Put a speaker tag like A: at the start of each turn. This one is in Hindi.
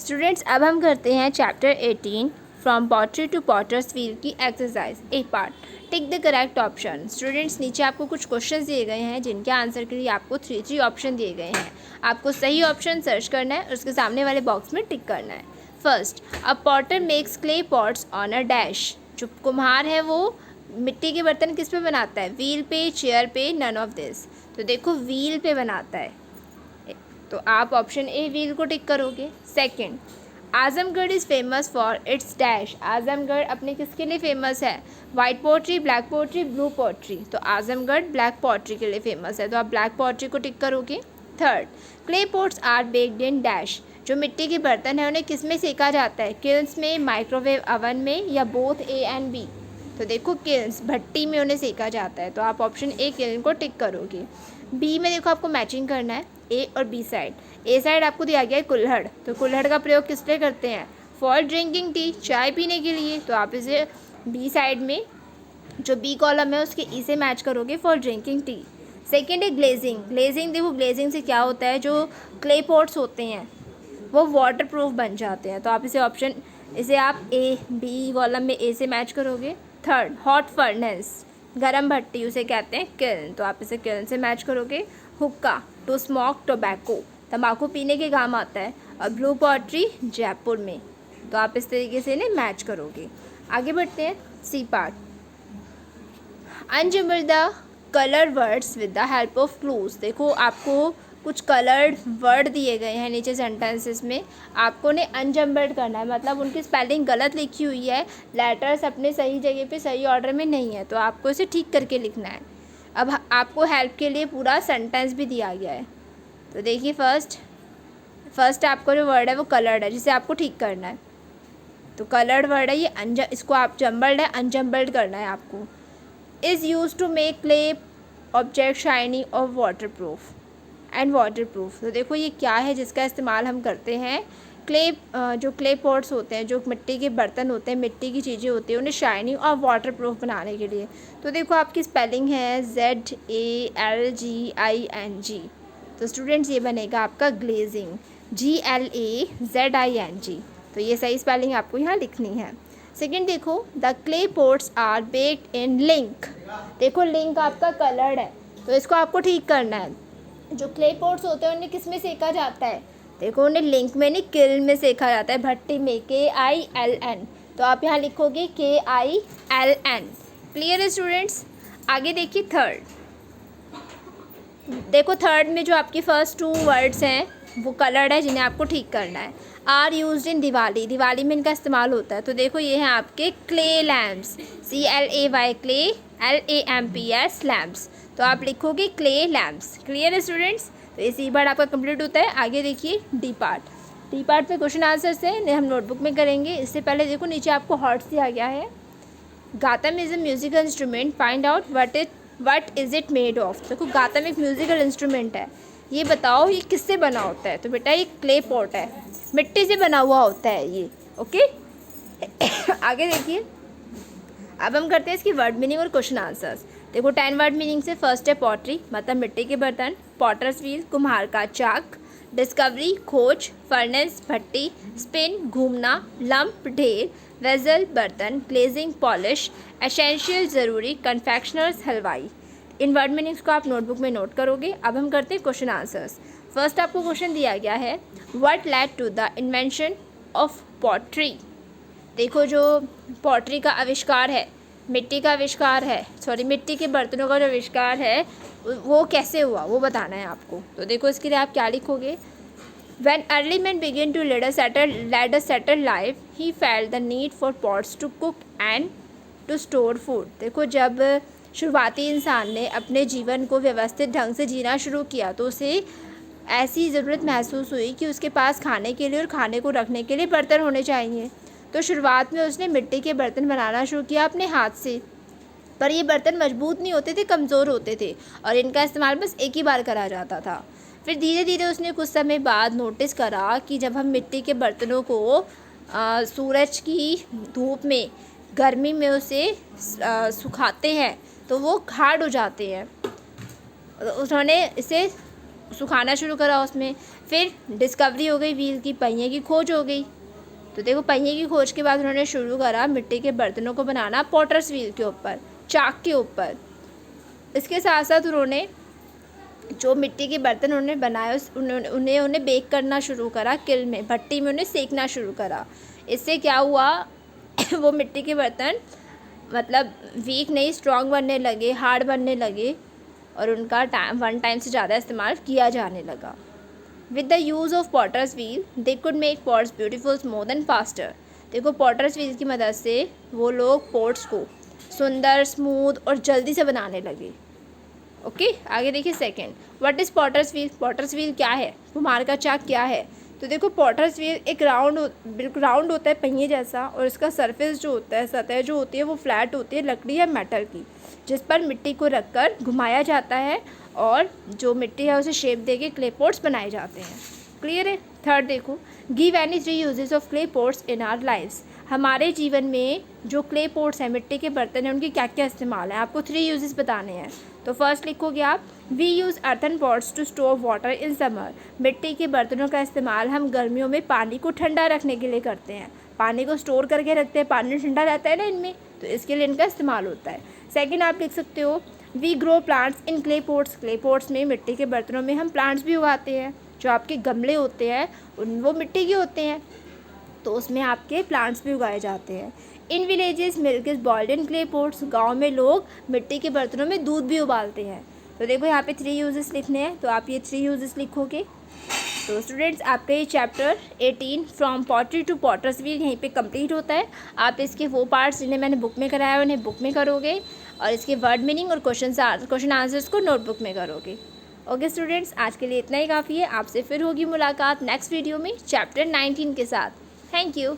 A: स्टूडेंट्स अब हम करते हैं chapter 18 from pottery to potter's wheel की exercise A part. Tick the correct option. Students नीचे आपको कुछ क्वेश्चन दिए गए हैं जिनके आंसर के लिए आपको थ्री ऑप्शन दिए गए हैं। आपको सही ऑप्शन सर्च करना है और उसके सामने वाले बॉक्स में टिक करना है। First, a Potter makes clay pots on a dash. जो कुम्हार है वो मिट्टी के बर्तन किस पे बनाता है? व्हील पे, चेयर पे, नन ऑफ दिस। तो देखो व्हील पे बनाता है, तो आप ऑप्शन ए व्हील को टिक करोगे। Second, Azamgarh is famous for its dash. Azamgarh अपने किसके लिए फेमस है? White pottery, black pottery, blue pottery. तो आजमगढ़ ब्लैक पोट्री के लिए फेमस है, तो आप ब्लैक पोट्री को टिक करोगे। Third, clay pots are baked in dash. जो मिट्टी के बर्तन है उन्हें किस में सेका जाता है? किल्स में, माइक्रोवेव अवन में, या बोथ ए एंड बी। तो देखो किल्स, भट्टी में उन्हें सेका जाता है, तो आप ऑप्शन ए किल्न को टिक करोगे। बी में देखो आपको मैचिंग करना है ए और बी साइड। ए साइड आपको दिया गया है कुल्हड़, तो कुल्हड़ का प्रयोग किस लिए करते हैं? फॉर ड्रिंकिंग टी, चाय पीने के लिए। तो आप इसे बी साइड में जो बी कॉलम है उसके ई से मैच करोगे, फॉर ड्रिंकिंग टी। सेकेंड है ग्लेजिंग। ग्लेजिंग देखो, ग्लेजिंग से क्या होता है, जो क्ले पॉट्स होते हैं वो वाटर प्रूफ बन जाते हैं, तो आप इसे आप ए बी कॉलम में ए से मैच करोगे। थर्ड, हॉट फर्नेस, गरम भट्टी उसे कहते हैं किल्न, तो आप इसे किल्न से मैच करोगे। हुक्का, टू स्मोक टोबैको, तंबाकू पीने के काम आता है। और ब्लू पॉटरी, जयपुर में, तो आप इस तरीके से इन्हें मैच करोगे। आगे बढ़ते हैं C part. Unjumble the colour words with the help of clues. देखो आपको कुछ कलर्ड वर्ड दिए गए हैं नीचे सेंटेंसेस में, आपको उन्हें अनजम्बल्ड करना है, मतलब उनकी स्पेलिंग गलत लिखी हुई है, लेटर्स अपने सही जगह पे सही ऑर्डर में नहीं है, तो आपको इसे ठीक करके लिखना है। अब आपको हेल्प के लिए पूरा सेंटेंस भी दिया गया है, तो देखिए फर्स्ट आपको जो वर्ड है वो कलर्ड है, जिसे आपको ठीक करना है। तो कलर्ड वर्ड है ये, इसको आप जम्बल्ड है, अनजम्बल्ड करना है आपको। Is use to make clay object shiny और waterproof and waterproof. तो देखो ये क्या है जिसका इस्तेमाल हम करते हैं? जो क्ले पॉट्स होते हैं, जो मिट्टी के बर्तन होते हैं, मिट्टी की चीज़ें होती हैं, उन्हें शाइनी और वाटर प्रूफ बनाने के लिए। तो देखो आपकी स्पेलिंग है ZALGING, तो स्टूडेंट्स ये बनेगा आपका ग्लेजिंग, GLAZING। तो ये सही स्पेलिंग आपको यहाँ लिखनी है। सेकेंड देखो, the clay pots are baked in link. देखो लिंक आपका कलर्ड है, तो इसको आपको ठीक करना है। जो क्ले पॉट्स होते हैं उन्हें किस में सेका जाता है? देखो उन्हें लिंक में नहीं, किल्न में सेका जाता है, भट्टी में, KILN। तो आप यहाँ लिखोगे KILN। क्लियर है स्टूडेंट्स? आगे देखिए थर्ड। देखो थर्ड में जो आपकी फर्स्ट टू वर्ड्स हैं वो कलर्ड है, जिन्हें आपको ठीक करना है। Are used in Diwali, Diwali में इनका इस्तेमाल होता है, तो देखो ये हैं आपके clay lamps, CLAY clay, LAMPS lamps, तो आप लिखोगे क्ले लैम्प्स। क्लियर है स्टूडेंट्स? तो ये सी पार्ट आपका कंप्लीट होता है। आगे देखिए डी पार्ट। डी पार्ट में क्वेश्चन आंसर्स हैं, हम नोटबुक में करेंगे। इससे पहले देखो नीचे आपको हॉट्स दिया गया है। Ghatam is a musical instrument, find out what is it made of. देखो गातम एक म्यूजिकल इंस्ट्रूमेंट है, ये बताओ ये किससे बना होता है? तो बेटा ये क्ले पॉट है, मिट्टी से बना हुआ होता है ये। ओके आगे देखिए, अब हम करते हैं इसकी वर्ड मीनिंग और क्वेश्चन आंसर्स। देखो 10 वर्ड मीनिंग से फर्स्ट है पॉटरी, मतलब मिट्टी के बर्तन, पॉटर्स व्हील कुम्हार का चाक, डिस्कवरी खोज, फर्नेस भट्टी, स्पिन घूमना, लंप ढेर, वेजल बर्तन, ग्लेजिंग पॉलिश, एसेंशियल ज़रूरी, कन्फेक्शनर्स हलवाई। इन वर्ड मीनिंग्स को आप नोटबुक में नोट करोगे। अब हम करते हैं क्वेश्चन आंसर्स। फर्स्ट आपको क्वेश्चन दिया गया है, what led to the invention of pottery. देखो जो पॉटरी का आविष्कार है, मिट्टी का आविष्कार है, मिट्टी के बर्तनों का जो आविष्कार है वो कैसे हुआ वो बताना है आपको। तो देखो इसके लिए आप क्या लिखोगे? When early men began to lead a settled life, he felt the need for pots to cook and to store food। देखो जब शुरुआती इंसान ने अपने जीवन को व्यवस्थित ढंग से जीना शुरू किया तो उसे ऐसी ज़रूरत महसूस हुई कि उसके पास खाने के लिए और खाने को रखने के लिए बर्तन होने चाहिए। तो शुरुआत में उसने मिट्टी के बर्तन बनाना शुरू किया अपने हाथ से, पर ये बर्तन मजबूत नहीं होते थे, कमज़ोर होते थे और इनका इस्तेमाल बस एक ही बार करा जाता था। फिर धीरे धीरे उसने कुछ समय बाद नोटिस करा कि जब हम मिट्टी के बर्तनों को सूरज की धूप में, गर्मी में उसे सुखाते हैं तो वो हार्ड हो जाते हैं। उन्होंने इसे सुखाना शुरू करा उसमें, फिर डिस्कवरी हो गई व्हील की, पहिए की खोज हो गई। तो देखो पहिए की खोज के बाद उन्होंने शुरू करा मिट्टी के बर्तनों को बनाना पॉटर्स व्हील के ऊपर, चाक के ऊपर। इसके साथ साथ उन्होंने जो मिट्टी के बर्तन उन्होंने बनाए उन्हें बेक करना शुरू करा, किल में, भट्टी में उन्हें सेकना शुरू करा। इससे क्या हुआ वो मिट्टी के बर्तन मतलब वीक नहीं, स्ट्रॉन्ग बनने लगे, हार्ड बनने लगे और उनका वन टाइम से ज़्यादा इस्तेमाल किया जाने लगा। With the use of potter's wheel they could make pots beautiful, smooth and faster. देखो पॉटर्स व्हील की मदद से वो लोग पॉट्स को सुंदर, स्मूथ और जल्दी से बनाने लगे। ओके आगे देखिए second, what is potter's wheel. Potter's wheel क्या है, कुम्हार का चाक क्या है। तो देखो पॉटर्स व्हील एक बिल्कुल राउंड होता है पहिए जैसा, और इसका सरफेस जो होता है, सतह जो होती है वो फ्लैट होती है लकड़ी या मेटल की, जिस पर मिट्टी को रखकर घुमाया जाता है और जो मिट्टी है उसे शेप देके क्ले पॉट्स बनाए जाते हैं। क्लियर है। थर्ड देखो, give any 3 uses of clay pots in our lives. हमारे जीवन में जो क्ले पॉट्स हैं, मिट्टी के बर्तन हैं, उनकी क्या क्या इस्तेमाल है, आपको 3 यूजेस बताने हैं। तो फर्स्ट लिखोगे आप, we use earthen pots to store water in summer. मिट्टी के बर्तनों का इस्तेमाल हम गर्मियों में पानी को ठंडा रखने के लिए करते हैं, पानी को स्टोर करके रखते हैं, पानी ठंडा रहता है ना इनमें, तो इसके लिए इनका इस्तेमाल होता है। सेकेंड आप लिख सकते हो, we grow plants in clay pots. Clay pots में, मिट्टी के बर्तनों में हम प्लांट्स भी उगाते हैं। जो आपके गमले होते हैं वो मिट्टी के होते हैं, तो उसमें आपके प्लांट्स भी उगाए जाते हैं। In villages milk is boiled in clay pots. गाँव में लोग मिट्टी के बर्तनों में दूध भी उबालते हैं। तो देखो यहाँ पे 3 यूजेस लिखने हैं, तो आप ये 3 यूजेस लिखोगे। तो स्टूडेंट्स आपका ये chapter 18 from pottery to potter's wheel यहीं पे कंप्लीट होता है। आप इसके वो पार्ट्स जिन्हें मैंने बुक में कराया है उन्हें बुक में करोगे, और इसके वर्ड मीनिंग और क्वेश्चन आंसर्स को नोटबुक में करोगे। ओके स्टूडेंट्स, आज के लिए इतना ही काफ़ी है। आपसे फिर होगी मुलाकात नेक्स्ट वीडियो में चैप्टर 19 के साथ। Thank you.